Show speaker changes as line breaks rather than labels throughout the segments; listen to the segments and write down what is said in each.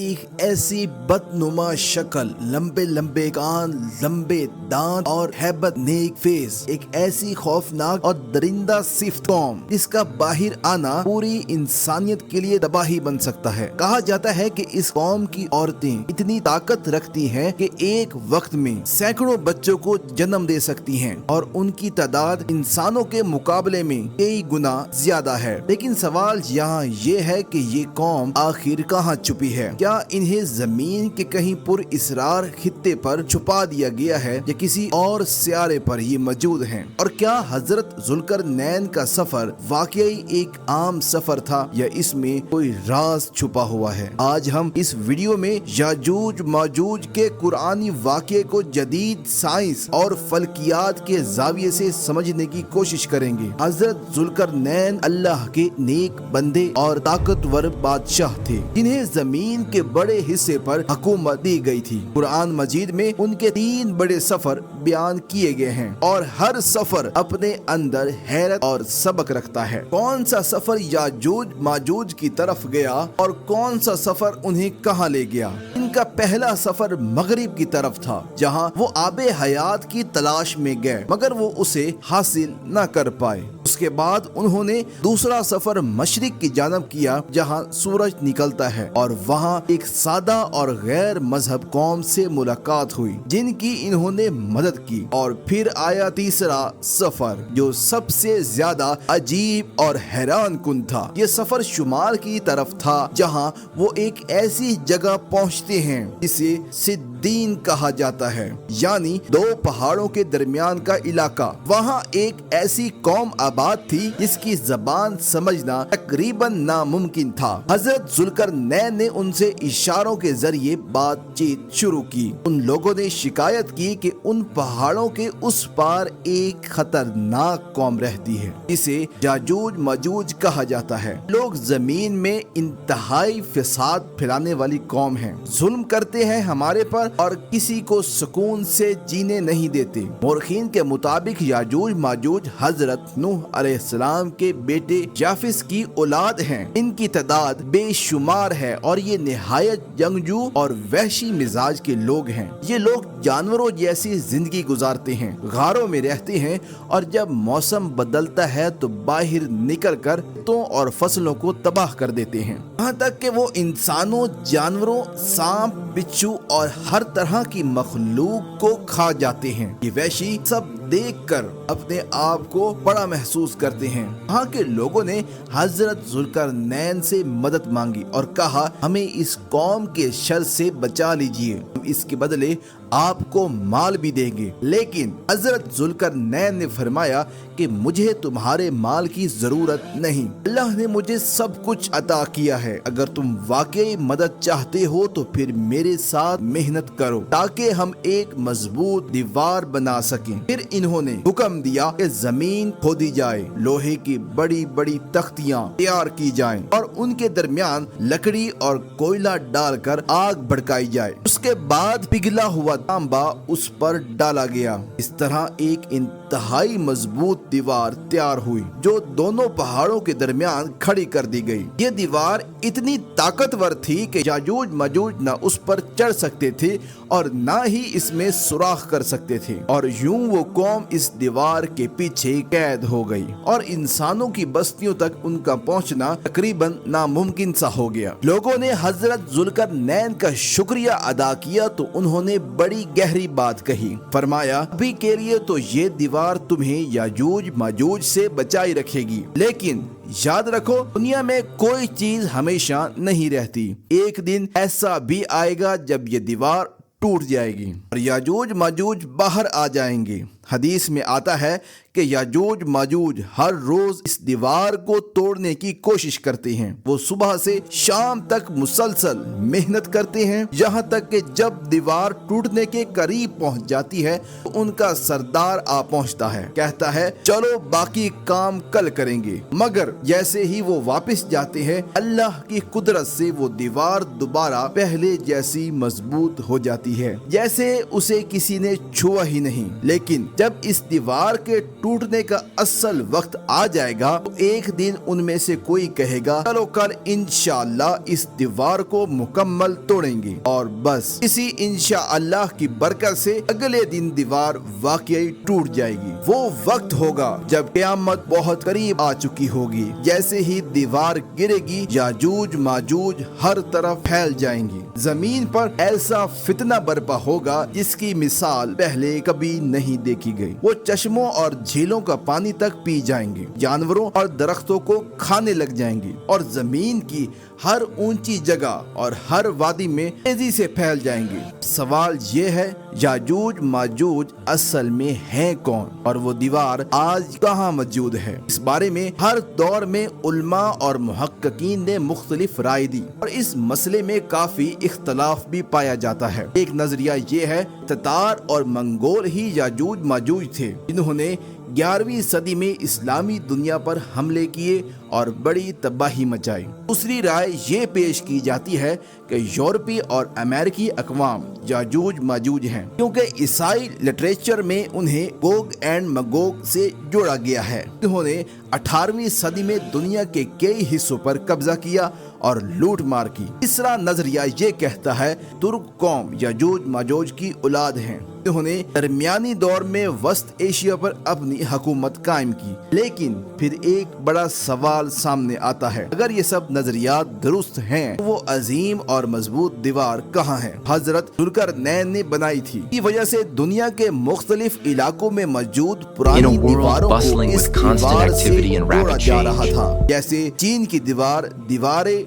ایک ایسی بدنما شکل، لمبے لمبے کان، لمبے دانت اور ہیبت نیک فیس، ایک ایسی خوفناک اور درندہ صفت قوم جس کا باہر آنا پوری انسانیت کے لیے تباہی بن سکتا ہے۔ کہا جاتا ہے کہ اس قوم کی عورتیں اتنی طاقت رکھتی ہیں کہ ایک وقت میں سینکڑوں بچوں کو جنم دے سکتی ہیں اور ان کی تعداد انسانوں کے مقابلے میں کئی گنا زیادہ ہے۔ لیکن سوال یہاں یہ ہے کہ یہ قوم آخر کہاں چھپی ہے؟ کیا انہیں زمین کے کہیں پر اسرار خطے پر چھپا دیا گیا ہے یا کسی اور سیارے پر یہ موجود ہیں؟ اور کیا حضرت ذوالقرنین کا سفر واقعی ایک عام سفر تھا یا اس میں کوئی راز چھپا ہوا ہے؟ آج ہم اس ویڈیو میں یاجوج ماجوج کے قرآنی واقعے کو جدید سائنس اور فلکیات کے زاویے سے سمجھنے کی کوشش کریں گے۔ حضرت ذوالقرنین اللہ کے نیک بندے اور طاقتور بادشاہ تھے جنہیں زمین کے بڑے حصے پر حکومت دی گئی تھی۔ قرآن مجید میں ان کے 3 بڑے سفر بیان کیے گئے ہیں اور ہر سفر اپنے اندر حیرت اور سبق رکھتا ہے۔ کون سا سفر یاجوج ماجوج کی طرف گیا اور کون سا سفر انہیں کہاں لے گیا؟ ان کا پہلا سفر مغرب کی طرف تھا جہاں وہ آب حیات کی تلاش میں گئے مگر وہ اسے حاصل نہ کر پائے۔ اس کے بعد انہوں نے دوسرا سفر مشرق کی جانب کیا جہاں سورج نکلتا ہے اور وہاں ایک سادہ اور غیر مذہب قوم سے ملاقات ہوئی جن کی انہوں نے مدد کی۔ اور پھر آیا تیسرا سفر جو سب سے زیادہ عجیب اور حیران کن تھا۔ یہ سفر شمال کی طرف تھا جہاں وہ ایک ایسی جگہ پہنچتے ہیں جسے سدین کہا جاتا ہے، یعنی 2 پہاڑوں کے درمیان کا علاقہ۔ وہاں ایک ایسی قوم آباد تھی جس کی زبان سمجھنا تقریباً ناممکن تھا۔ حضرت ذوالقرنین نے ان سے اشاروں کے ذریعے بات چیت شروع کی۔ ان لوگوں نے شکایت کی کہ ان پہاڑوں کے اس پار ایک خطرناک قوم رہتی ہے جسے یاجوج ماجوج کہا جاتا ہے۔ لوگ زمین میں انتہائی فساد پھیلانے والی قوم ہیں، ظلم کرتے ہیں ہمارے پر اور کسی کو سکون سے جینے نہیں دیتے۔ مورخین کے مطابق یاجوج ماجوج حضرت نوح علیہ السلام کے بیٹے یافس کی اولاد ہیں۔ ان کی تعداد بے شمار ہے اور یہ نہایت جنگجو اور وحشی مزاج کے لوگ ہیں۔ یہ لوگ جانوروں جیسی زندگی گزارتے ہیں، غاروں میں رہتے ہیں اور جب موسم بدلتا ہے تو باہر نکل کر کھیتوں اور فصلوں کو تباہ کر دیتے ہیں، یہاں تک کہ وہ انسانوں، جانوروں، سانپ، بچھو اور ہر طرح کی مخلوق کو کھا جاتے ہیں۔ یہ وحشی سب دیکھ کر اپنے آپ کو بڑا محسوس کرتے ہیں۔ وہاں کے لوگوں نے حضرت ذوالقرنین سے مدد مانگی اور کہا ہمیں اس قوم کے شر سے بچا لیجئے، ہم اس کے بدلے آپ کو مال بھی دیں گے۔ لیکن حضرت ذوالقرنین نے فرمایا کہ مجھے تمہارے مال کی ضرورت نہیں، اللہ نے مجھے سب کچھ عطا کیا ہے۔ اگر تم واقعی مدد چاہتے ہو تو پھر میرے ساتھ محنت کرو تاکہ ہم ایک مضبوط دیوار بنا سکیں۔ پھر انہوں نے حکم دیا کہ زمین کھودی جائے، لوہے کی بڑی بڑی تختیاں تیار کی جائیں اور ان کے درمیان لکڑی اور کوئلہ ڈال کر آگ بھڑکائی جائے۔ اس کے بعد پگھلا ہوا تانبا اس پر ڈالا گیا۔ اس طرح ایک انتہائی مضبوط دیوار تیار ہوئی جو دونوں پہاڑوں کے درمیان کھڑی کر دی گئی۔ یہ دیوار اتنی طاقتور تھی کہ یاجوج ماجوج نہ اس پر چڑھ سکتے تھے اور نہ ہی اس میں سوراخ کر سکتے تھے، اور یوں وہ قوم اس دیوار کے پیچھے قید ہو گئی اور انسانوں کی بستیوں تک ان کا پہنچنا تقریباً ناممکن سا ہو گیا۔ لوگوں نے حضرت ذوالقرنین کا شکریہ ادا کیا تو انہوں نے بڑی گہری بات کہی۔ فرمایا ابھی کے لیے تو یہ دیوار تمہیں یاجوج ماجوج سے بچائی رکھے گی، لیکن یاد رکھو دنیا میں کوئی چیز ہمیشہ نہیں رہتی، ایک دن ایسا بھی آئے گا جب یہ دیوار ٹوٹ جائے گی اور یاجوج ماجوج باہر آ جائیں گے۔ حدیث میں آتا ہے کہ یاجوج ماجوج ہر روز اس دیوار کو توڑنے کی کوشش کرتے ہیں۔ وہ صبح سے شام تک مسلسل محنت کرتے ہیں، یہاں تک کہ جب دیوار ٹوٹنے کے قریب پہنچ جاتی ہے تو ان کا سردار آ پہنچتا ہے، کہتا ہے چلو باقی کام کل کریں گے، مگر جیسے ہی وہ واپس جاتے ہیں اللہ کی قدرت سے وہ دیوار دوبارہ پہلے جیسی مضبوط ہو جاتی ہے، جیسے اسے کسی نے چھوا ہی نہیں۔ لیکن جب اس دیوار کے ٹوٹنے کا اصل وقت آ جائے گا تو ایک دن ان میں سے کوئی کہے گا چلو کل انشاءاللہ اس دیوار کو مکمل توڑیں گے، اور بس اسی انشاءاللہ کی برکت سے اگلے دن دیوار واقعی ٹوٹ جائے گی۔ وہ وقت ہوگا جب قیامت بہت قریب آ چکی ہوگی۔ جیسے ہی دیوار گرے گی یاجوج ماجوج ہر طرف پھیل جائیں گی۔ زمین پر ایسا فتنہ برپا ہوگا جس کی مثال پہلے کبھی نہیں دیکھی گئی۔ وہ چشموں اور جھیلوں کا پانی تک پی جائیں گے، جانوروں اور درختوں کو کھانے لگ جائیں گے، اور زمین کی ہر اونچی جگہ اور ہر وادی میں تیزی سے پھیل جائیں گے۔ سوال یہ ہے یاجوج ماجوج اصل میں ہیں کون، اور وہ دیوار آج کہاں موجود ہے؟ اس بارے میں ہر دور میں علماء اور محققین نے مختلف رائے دی، اور اس مسئلے میں کافی اختلاف بھی پایا جاتا ہے۔ ایک نظریہ یہ ہے تتار اور منگول ہی یاجوج ماجوج تھے، جنہوں نے 11ویں صدی میں اسلامی دنیا پر حملے کیے اور بڑی تباہی مچائی۔ دوسری رائے یہ پیش کی جاتی ہے کہ یورپی اور امریکی اقوام یاجوج ماجوج ہیں، کیونکہ عیسائی لٹریچر میں انہیں گوگ اینڈ مگوگ سے جوڑا گیا ہے، انہوں نے 18ویں صدی میں دنیا کے کئی حصوں پر قبضہ کیا اور لوٹ مار کی۔ تیسرا نظریہ یہ کہتا ہے ترک قوم یاجوج ماجوج کی اولاد ہیں، انہوں نے درمیانی دور میں وسط ایشیا پر اپنی حکومت قائم کی۔ لیکن پھر ایک بڑا سوال سامنے آتا ہے، اگر یہ سب نظریات درست ہیں تو وہ عظیم اور مضبوط دیوار کہاں ہے؟ حضرت ذوالقرنین نے بنائی تھی، کی وجہ سے دنیا کے مختلف علاقوں میں موجود پرانی دیواروں کو اس دیوار سے جوڑا جا رہا تھا، جیسے چین کی دیوار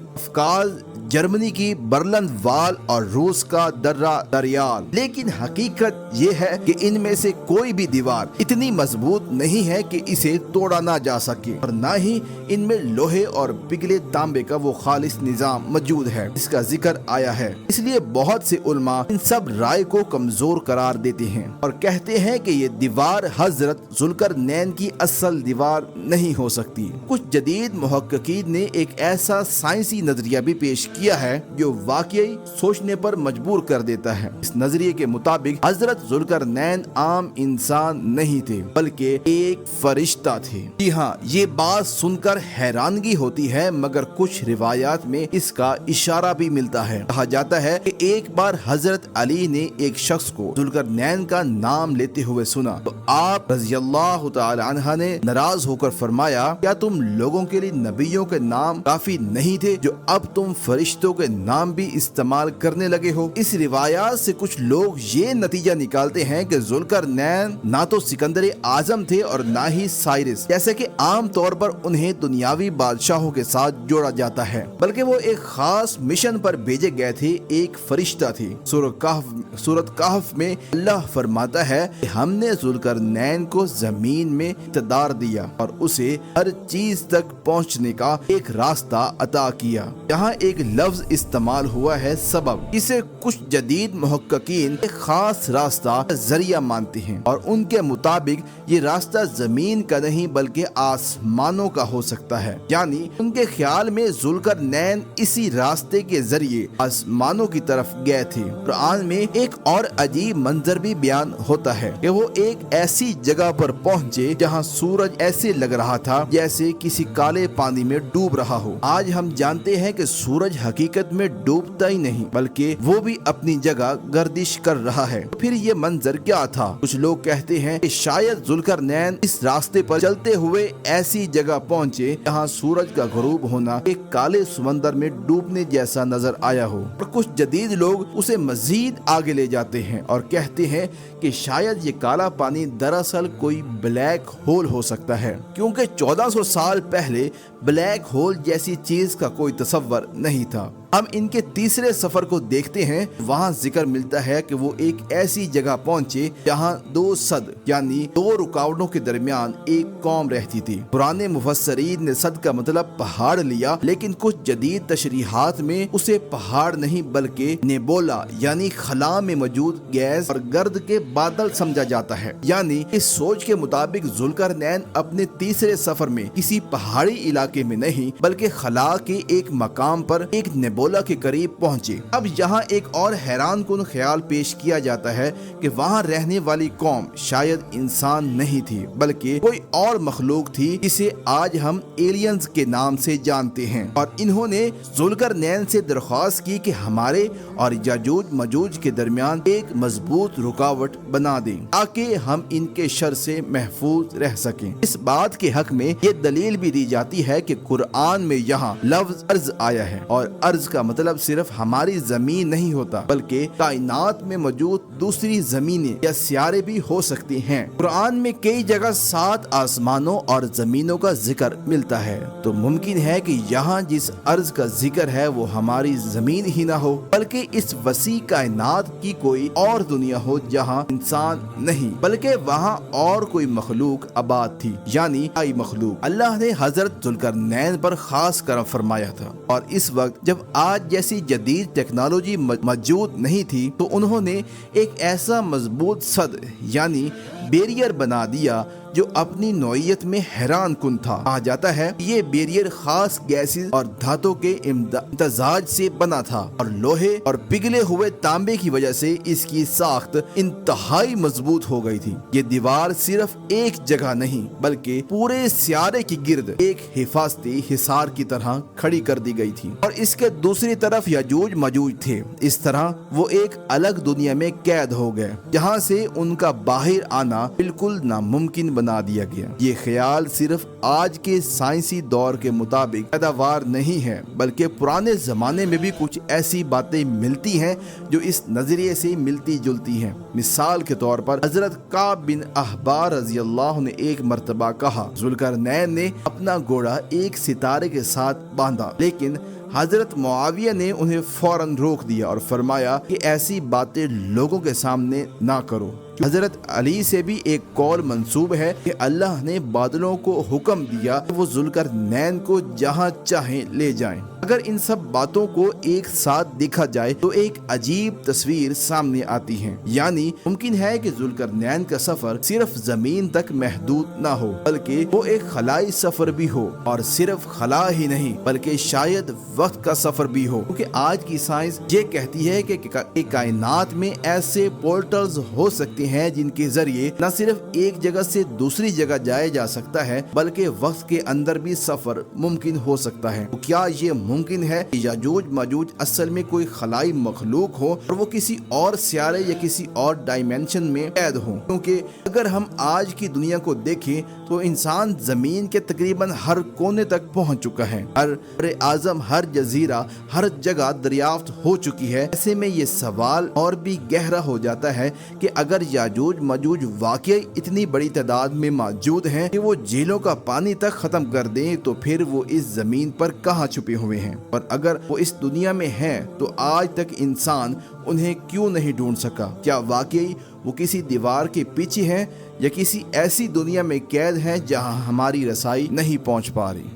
افقاز، جرمنی کی برلن وال اور روس کا درہ دریال۔ لیکن حقیقت یہ ہے کہ ان میں سے کوئی بھی دیوار اتنی مضبوط نہیں ہے کہ اسے توڑا نہ جا سکے، اور نہ ہی ان میں لوہے اور پگھلے تانبے کا وہ خالص نظام موجود ہے جس کا ذکر آیا ہے۔ اس لیے بہت سے علماء ان سب رائے کو کمزور قرار دیتے ہیں اور کہتے ہیں کہ یہ دیوار حضرت ذوالقرنین کی اصل دیوار نہیں ہو سکتی۔ کچھ جدید محققین نے ایک ایسا سائنسی نظریہ بھی پیش کیا ہے جو واقعی سوچنے پر مجبور کر دیتا ہے۔ اس نظریے کے مطابق حضرت ذوالقرنین عام انسان نہیں تھے بلکہ ایک فرشتہ تھے۔ جی ہاں، یہ بات سن کر حیرانگی ہوتی ہے، مگر کچھ روایات میں اس کا اشارہ بھی ملتا ہے۔ کہا جاتا ہے کہ ایک بار حضرت علی نے ایک شخص کو ذوالقرنین کا نام لیتے ہوئے سنا تو آپ رضی اللہ تعالی عنہ نے ناراض ہو کر فرمایا، کیا تم لوگوں کے لیے نبیوں کے نام کافی نہیں تھے جو اب تم فرشتوں کے نام بھی استعمال کرنے لگے ہو؟ اس روایات سے کچھ لوگ یہ نتیجہ نکالتے ہیں کہ ذوالقرنین نہ تو سکندر اعظم تھے اور نہ ہی سائرس، جیسے کہ عام طور پر انہیں دنیاوی بادشاہوں کے ساتھ جوڑا جاتا ہے، بلکہ وہ ایک خاص مشن پر بھیجے گئے تھے، ایک فرشتہ تھے۔ سورۃ کہف میں اللہ فرماتا ہے کہ ہم نے ذوالقرنین کو زمین میں اقتدار دیا اور اسے ہر چیز تک پہنچنے کا ایک راستہ عطا کیا۔ یہاں ایک لفظ استعمال ہوا ہے سبب، اسے کچھ جدید محققین ایک خاص راستہ ذریعہ مانتے ہیں، اور ان کے مطابق یہ راستہ زمین کا نہیں بلکہ آسمانوں کا ہو سکتا ہے، یعنی ان کے خیال میں ذوالقرنین اسی راستے کے ذریعے آسمانوں کی طرف گئے تھے۔ قرآن میں ایک اور عجیب منظر بھی بیان ہوتا ہے کہ وہ ایک ایسی جگہ پر پہنچے جہاں سورج ایسے لگ رہا تھا جیسے کسی کالے پانی میں ڈوب رہا ہو۔ آج ہم جانتے ہیں کہ سورج حقیقت میں ڈوبتا ہی نہیں بلکہ وہ بھی اپنی جگہ گردش کر رہا ہے۔ پھر یہ منظر کیا تھا؟ کچھ لوگ کہتے ہیں کہ شاید ذوالقرنین اس راستے پر چلتے ہوئے ایسی جگہ پہنچے جہاں سورج کا غروب ہونا ایک کالے سمندر میں ڈوبنے جیسا نظر آیا ہو، اور کچھ جدید لوگ اسے مزید آگے لے جاتے ہیں اور کہتے ہیں کہ شاید یہ کالا پانی دراصل کوئی بلیک ہول ہو سکتا ہے، کیونکہ 1400 سال پہلے بلیک ہول جیسی چیز کا کوئی تصور نہیں تھا۔ ہم ان کے تیسرے سفر کو دیکھتے ہیں، وہاں ذکر ملتا ہے کہ وہ ایک ایسی جگہ پہنچے جہاں 2 صد یعنی 2 رکاوٹوں کے درمیان ایک قوم رہتی تھی۔ پرانے مفسرین نے صد کا مطلب پہاڑ لیا، لیکن کچھ جدید تشریحات میں اسے پہاڑ نہیں بلکہ نیبولا یعنی خلا میں موجود گیس اور گرد کے بادل سمجھا جاتا ہے۔ یعنی اس سوچ کے مطابق ذوالقرنین اپنے تیسرے سفر میں کسی پہاڑی علاقے میں نہیں بلکہ خلا کے ایک مقام پر ایک نیبولا بولا کے قریب پہنچے۔ اب یہاں ایک اور حیران کن خیال پیش کیا جاتا ہے کہ وہاں رہنے والی قوم شاید انسان نہیں تھی بلکہ کوئی اور مخلوق تھی جسے آج ہم ایلینز کے نام سے جانتے ہیں، اور انہوں نے ذوالقرنین سے درخواست کی کہ ہمارے اور یاجوج ماجوج کے درمیان ایک مضبوط رکاوٹ بنا دیں تاکہ ہم ان کے شر سے محفوظ رہ سکیں۔ اس بات کے حق میں یہ دلیل بھی دی جاتی ہے کہ قرآن میں یہاں لفظ ارض آیا ہے، اور ارض کا مطلب صرف ہماری زمین نہیں ہوتا بلکہ کائنات میں موجود دوسری زمینیں یا سیارے بھی ہو سکتی ہیں۔ قرآن میں کئی جگہ 7 آسمانوں اور زمینوں کا ذکر ملتا ہے، تو ممکن ہے کہ یہاں جس ارض کا ذکر ہے وہ ہماری زمین ہی نہ ہو بلکہ اس وسیع کائنات کی کوئی اور دنیا ہو جہاں انسان نہیں بلکہ وہاں اور کوئی مخلوق آباد تھی، یعنی آئی مخلوق۔ اللہ نے حضرت ذوالقرنین پر خاص کرم فرمایا تھا، اور اس وقت جب آج جیسی جدید ٹیکنالوجی موجود نہیں تھی تو انہوں نے ایک ایسا مضبوط سد یعنی بیریئر بنا دیا جو اپنی نوعیت میں حیران کن تھا۔ کہا جاتا ہے یہ بیریئر خاص گیسز اور دھاتوں کے امتزاج سے بنا تھا، اور لوہے اور پگھلے ہوئے تانبے کی وجہ سے اس کی ساخت انتہائی مضبوط ہو گئی تھی۔ یہ دیوار صرف ایک جگہ نہیں بلکہ پورے سیارے کی گرد ایک حفاظتی حصار کی طرح کھڑی کر دی گئی تھی، اور اس کے دوسری طرف یاجوج ماجوج تھے۔ اس طرح وہ ایک الگ دنیا میں قید ہو گئے جہاں سے ان کا باہر آنا بالکل ناممکن بنا دیا گیا۔ یہ خیال صرف آج کے سائنسی دور کے مطابق پیداوار نہیں ہے بلکہ پرانے زمانے میں بھی کچھ ایسی باتیں ملتی ہیں جو اس نظریے سے ملتی جلتی ہیں۔ مثال کے طور پر حضرت کعب بن احبار رضی اللہ نے ایک مرتبہ کہا ذوالقرنین نے اپنا گھوڑا ایک ستارے کے ساتھ باندھا، لیکن حضرت معاویہ نے انہیں فوراً روک دیا اور فرمایا کہ ایسی باتیں لوگوں کے سامنے نہ کرو۔ حضرت علی سے بھی ایک قول منسوب ہے کہ اللہ نے بادلوں کو حکم دیا کہ وہ ذوالقرنین کو جہاں چاہیں لے جائیں۔ اگر ان سب باتوں کو ایک ساتھ دیکھا جائے تو ایک عجیب تصویر سامنے آتی ہے، یعنی ممکن ہے کہ ذوالقرنین کا سفر صرف زمین تک محدود نہ ہو بلکہ وہ ایک خلائی سفر بھی ہو، اور صرف خلا ہی نہیں بلکہ شاید وقت کا سفر بھی ہو، کیونکہ آج کی سائنس یہ کہتی ہے کہ کائنات میں ایسے پورٹلز ہو سکتے ہیں جن کے ذریعے نہ صرف ایک جگہ سے دوسری جگہ جایا جا سکتا ہے بلکہ وقت کے اندر بھی سفر ممکن ہو سکتا ہے۔ تو کیا یہ ممکن ہے کہ یاجوج ماجوج اصل میں کوئی خلائی مخلوق ہو اور وہ کسی اور سیارے یا کسی اور ڈائمینشن میں قید ہوں؟ کیونکہ اگر ہم آج کی دنیا کو دیکھیں تو انسان زمین کے تقریباً ہر کونے تک پہنچ چکا ہے، ہر بر اعظم، ہر جزیرہ، ہر جگہ دریافت ہو چکی ہے۔ ایسے میں یہ سوال اور بھی گہرا ہو جاتا ہے کہ اگر یاجوج ماجوج واقعی اتنی بڑی تعداد میں موجود ہیں کہ وہ جھیلوں کا پانی تک ختم کر دیں تو پھر وہ اس زمین پر کہاں چھپے ہوئے ہیں؟ اور اگر وہ اس دنیا میں ہیں تو آج تک انسان انہیں کیوں نہیں ڈھونڈ سکا؟ کیا واقعی وہ کسی دیوار کے پیچھے ہیں یا کسی ایسی دنیا میں قید ہیں جہاں ہماری رسائی نہیں پہنچ پا رہی؟